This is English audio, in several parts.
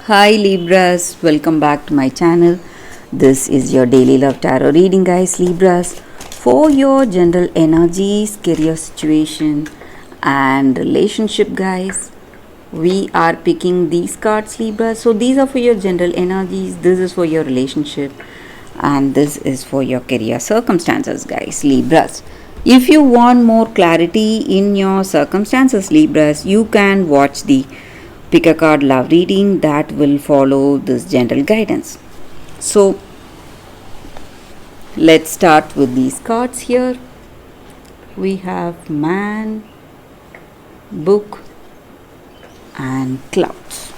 Hi Libras, welcome back to my channel. This is your daily love tarot reading, guys. Libras, for your general energies, career situation, and relationship, guys. We are picking these cards, Libras. So these are for your general energies, this is for your relationship, and this is for your career circumstances, guys. Libras. If you want more clarity in your circumstances, Libras, you can watch the pick a card love reading that will follow this general guidance. So let's start with these cards here. We have man, book, and clouds.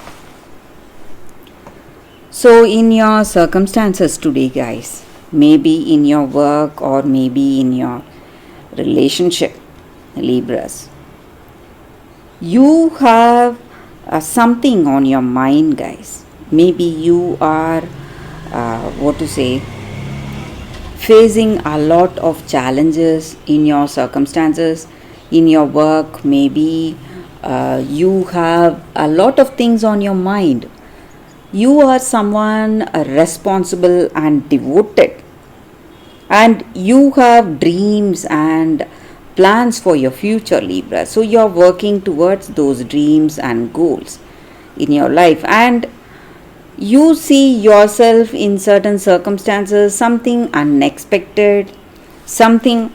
So in your circumstances today, guys, maybe in your work or maybe in your relationship, Libras, you have something on your mind, guys. Maybe you are facing a lot of challenges in your circumstances, in your work. Maybe you have a lot of things on your mind. You are someone responsible and devoted, and you have dreams and plans for your future, Libra. So you're working towards those dreams and goals in your life, and you see yourself in certain circumstances, something unexpected, something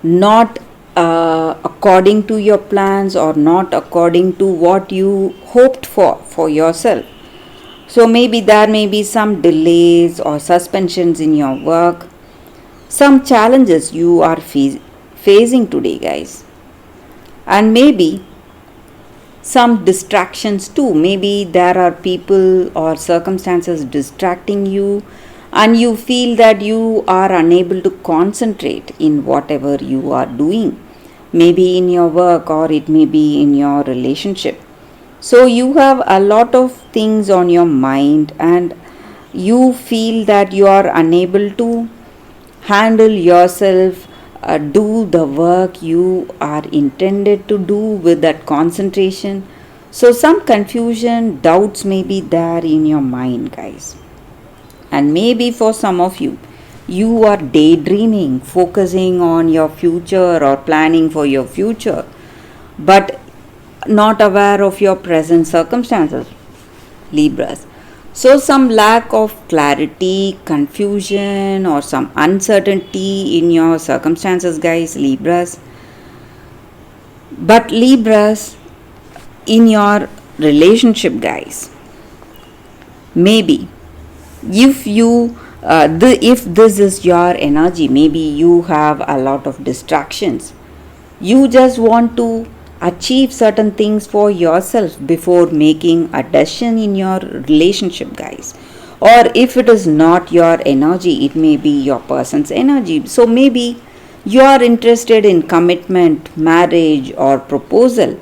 not according to your plans or not according to what you hoped for yourself. So maybe there may be some delays or suspensions in your work, some challenges you are facing today, guys, and maybe some distractions too. Maybe there are people or circumstances distracting you, and you feel that you are unable to concentrate in whatever you are doing, maybe in your work or it may be in your relationship. So you have a lot of things on your mind, and you feel that you are unable to handle yourself, do the work you are intended to do with that concentration. So some confusion, doubts may be there in your mind, guys. And maybe for some of you, you are daydreaming, focusing on your future or planning for your future, but not aware of your present circumstances, Libras. So some lack of clarity, confusion, or some uncertainty in your circumstances, guys, Libras. But Libras, in your relationship, guys, maybe if if this is your energy, maybe you have a lot of distractions. You just want to achieve certain things for yourself before making a decision in your relationship, guys. Or if it is not your energy, it may be your person's energy. So maybe you are interested in commitment, marriage, or proposal,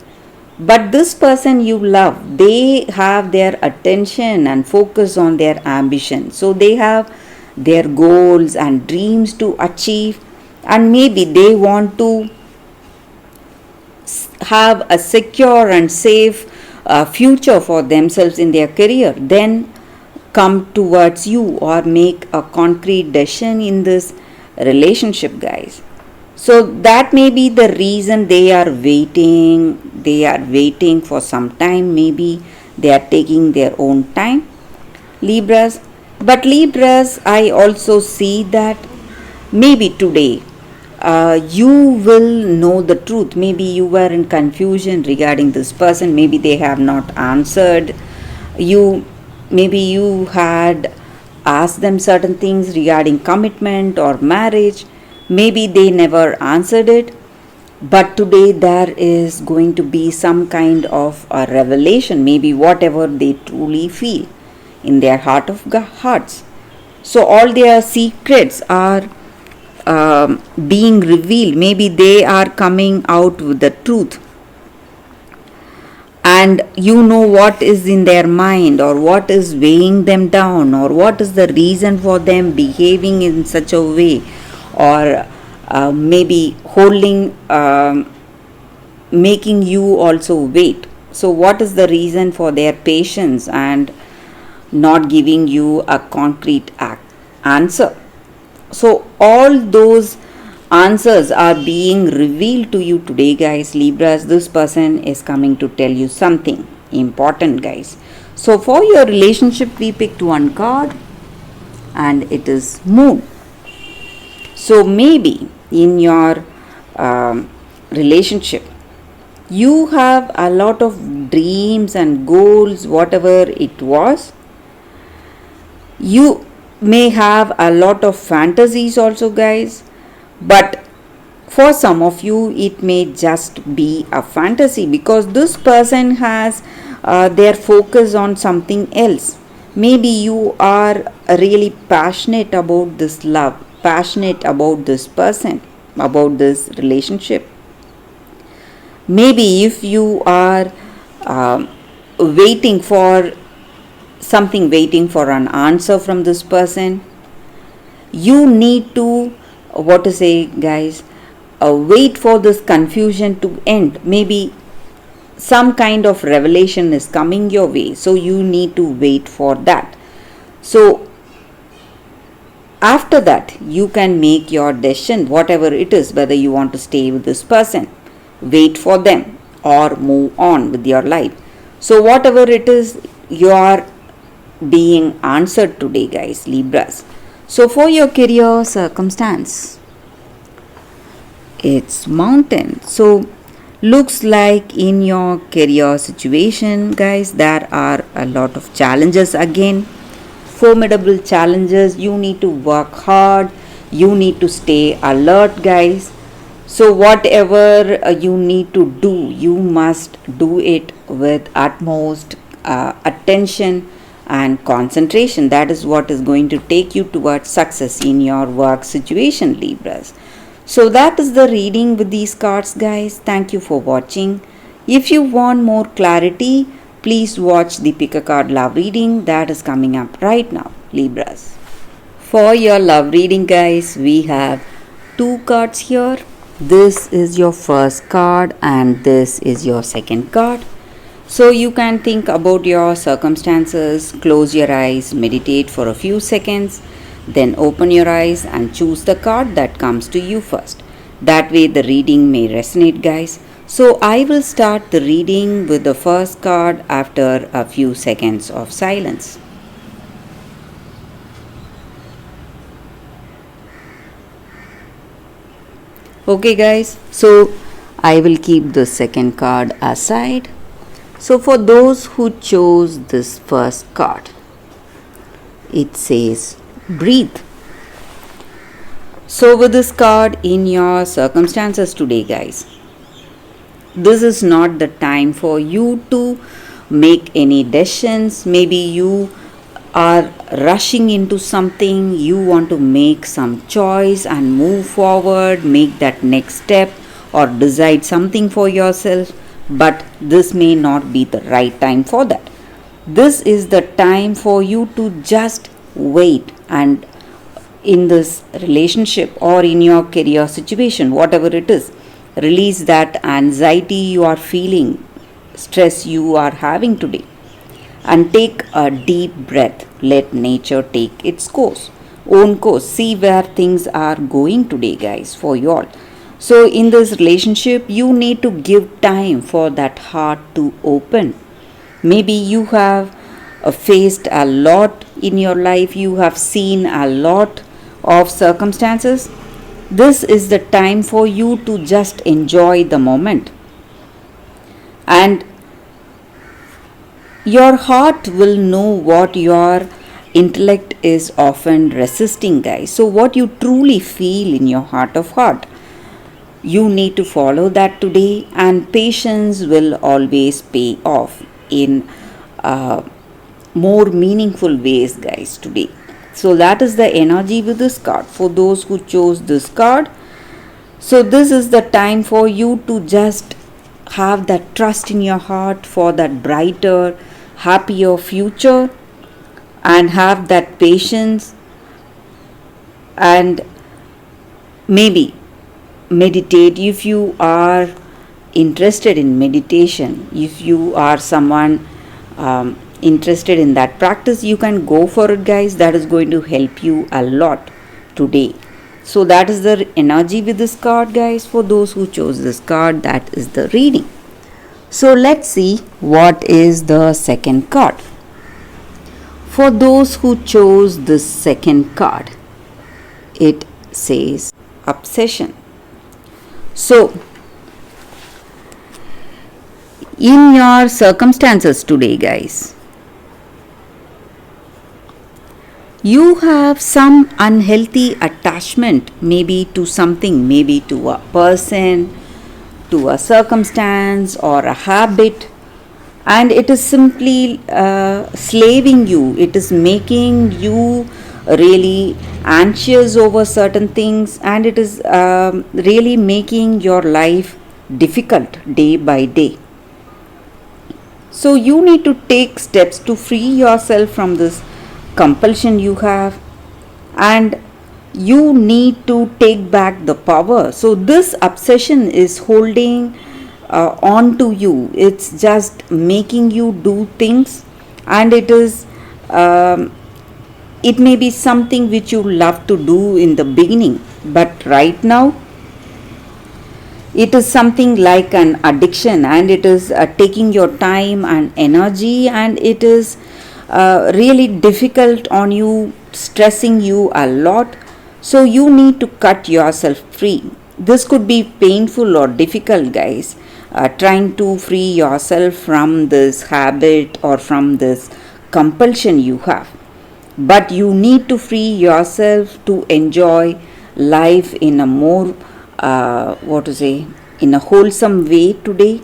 but this person you love, they have their attention and focus on their ambition. So they have their goals and dreams to achieve, and maybe they want to have a secure and safe future for themselves in their career, then come towards you or make a concrete decision in this relationship, guys. So that may be the reason they are waiting for some time. Maybe they are taking their own time, Libras. But Libras, I also see that maybe today you will know the truth. Maybe you were in confusion regarding this person. Maybe they have not answered you. Maybe you had asked them certain things regarding commitment or marriage. Maybe they never answered it. But today there is going to be some kind of a revelation, maybe whatever they truly feel in their heart of hearts. So all their secrets are being revealed. Maybe they are coming out with the truth, and you know what is in their mind, or what is weighing them down, or what is the reason for them behaving in such a way, or maybe holding making you also wait. So what is the reason for their patience and not giving you a concrete answer? So all those answers are being revealed to you today, guys. Libras, this person is coming to tell you something important, guys. So for your relationship, we picked one card, and it is Moon. So maybe in your relationship, you have a lot of dreams and goals, whatever it was. You may have a lot of fantasies also, guys, but for some of you it may just be a fantasy, because this person has their focus on something else. Maybe you are really passionate about this love, passionate about this person, about this relationship. Maybe if you are waiting for something, waiting for an answer from this person, you need to, what to say, guys, wait for this confusion to end. Maybe some kind of revelation is coming your way, so you need to wait for that. So after that you can make your decision, whatever it is, whether you want to stay with this person, wait for them, or move on with your life. So whatever it is, you are being answered today, guys, Libras. So for your career circumstance, it's Mountain. So looks like in your career situation, guys, there are a lot of challenges again, formidable challenges. You need to work hard, you need to stay alert, guys. So whatever you need to do, you must do it with utmost attention and concentration. That is what is going to take you towards success in your work situation, Libras. So that is the reading with these cards, guys. Thank you for watching. If you want more clarity, please watch the Pick a Card Love reading that is coming up right now, Libras. For your love reading, guys, we have two cards here. This is your first card and this is your second card. So you can think about your circumstances, close your eyes, meditate for a few seconds, then open your eyes and choose the card that comes to you first. That way the reading may resonate, guys. So I will start the reading with the first card after a few seconds of silence. Okay, guys, so I will keep the second card aside. So for those who chose this first card, it says breathe. So with this card in your circumstances today, guys, this is not the time for you to make any decisions. Maybe you are rushing into something, you want to make some choice and move forward, make that next step or decide something for yourself, but this may not be the right time for that. This is the time for you to just wait, and in this relationship or in your career situation, whatever it is, release that anxiety you are feeling, stress you are having today, and take a deep breath. Let nature take its own course. See where things are going today, guys, for you all. So in this relationship, you need to give time for that heart to open. Maybe you have faced a lot in your life, you have seen a lot of circumstances. This is the time for you to just enjoy the moment. And your heart will know what your intellect is often resisting, guys. So what you truly feel in your heart of heart, you need to follow that today, and patience will always pay off in more meaningful ways, guys, today. So that is the energy with this card for those who chose this card. So this is the time for you to just have that trust in your heart for that brighter, happier future, and have that patience, and maybe meditate if you are interested in meditation, if you are someone interested in that practice, you can go for it, guys. That is going to help you a lot today. So that is the energy with this card, guys. For those who chose this card, that is the reading. So let's see what is the second card. For those who chose this second card, it says obsession. So in your circumstances today, guys, you have some unhealthy attachment, maybe to something, maybe to a person, to a circumstance or a habit, and it is simply slaving you. It is making you really anxious over certain things, and it is really making your life difficult day by day. So you need to take steps to free yourself from this compulsion you have, and you need to take back the power. So this obsession is holding on to you. It's just making you do things, and it is it may be something which you love to do in the beginning, but right now it is something like an addiction, and it is taking your time and energy, and it is really difficult on you, stressing you a lot. So you need to cut yourself free. This could be painful or difficult, guys, trying to free yourself from this habit or from this compulsion you have. But you need to free yourself to enjoy life in a more in a wholesome way today,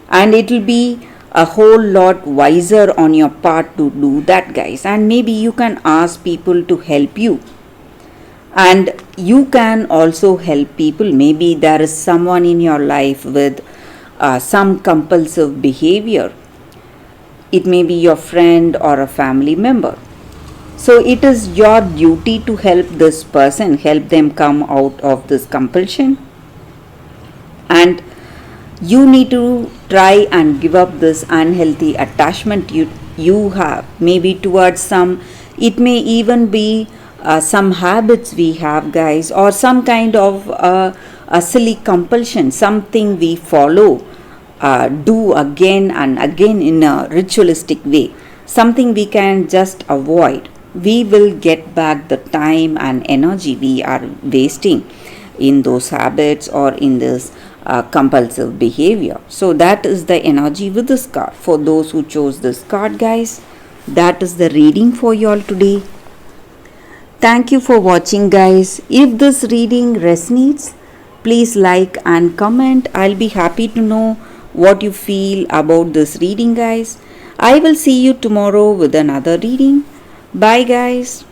and it will be a whole lot wiser on your part to do that, guys. And maybe you can ask people to help you, and you can also help people. Maybe there is someone in your life with some compulsive behavior. It may be your friend or a family member. So it is your duty to help this person, help them come out of this compulsion, and you need to try and give up this unhealthy attachment you have, maybe towards some, it may even be some habits we have, guys, or some kind of a silly compulsion, something we follow, do again and again in a ritualistic way, something we can just avoid. We will get back the time and energy we are wasting in those habits or in this compulsive behavior. So that is the energy with this card. For those who chose this card, guys, that is the reading for you all today. Thank you for watching, guys. If this reading resonates, please like and comment. I'll be happy to know what you feel about this reading, guys. I will see you tomorrow with another reading. Bye, guys.